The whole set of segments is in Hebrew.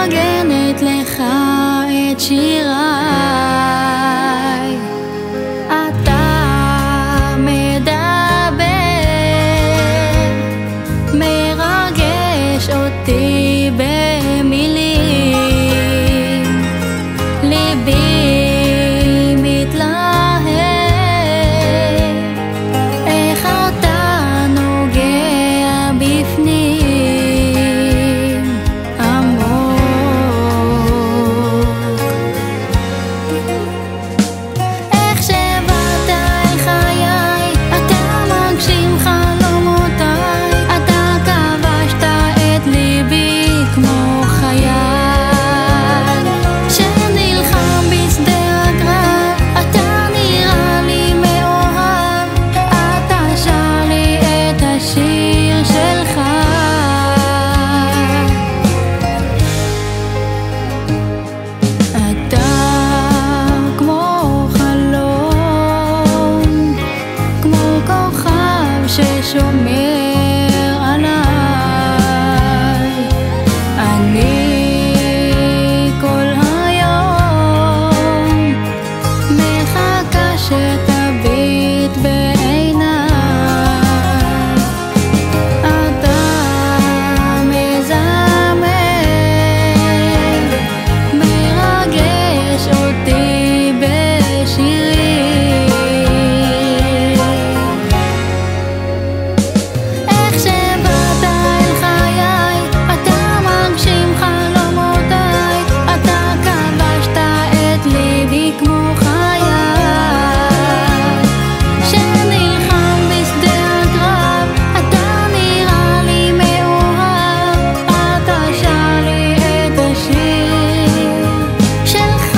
מנגנת לך את שיריי. אתה מדבר, מרגש אותי במילים, ליבי מתלהב, איך אתה נוגע בפנים עמוק. איך שבאת אל חיי, אתה מגשים חלומותיי, אתה כבשת את ליבי כמו חייל שנלחם בשדה הקרב. אתה נראה לי מאוהב, אתה שר לי את השיר שלך. אתה כמו חלום, כמו כוכב ששומר עליי. אני כל היום מחכה שתביט בעיניי. אתה מזמר, מרגש אותי בשירים. איך שבאת אל חיי, אתה מגשים חלומותיי, אתה כבשת את ליבי כמו חייל שנלחם בשדה הקרב. אתה נראה לי מאוהב, אתה שר לי את השיר שלך.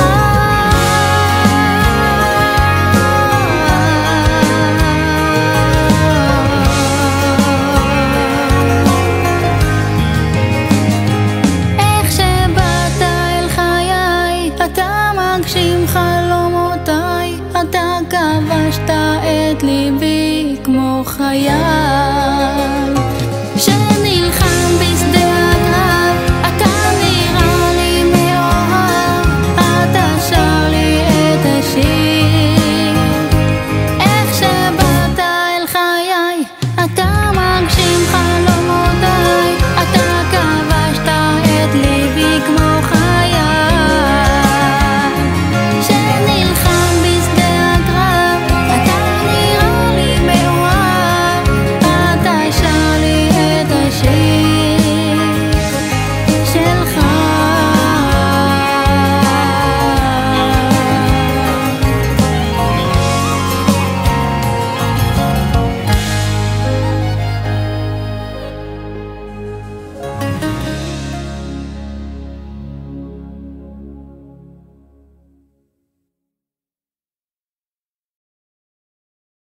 איך שבאת אל חיי, אתה מגשים חלומותיי, אתה כבשת את ליבי כמו חייל.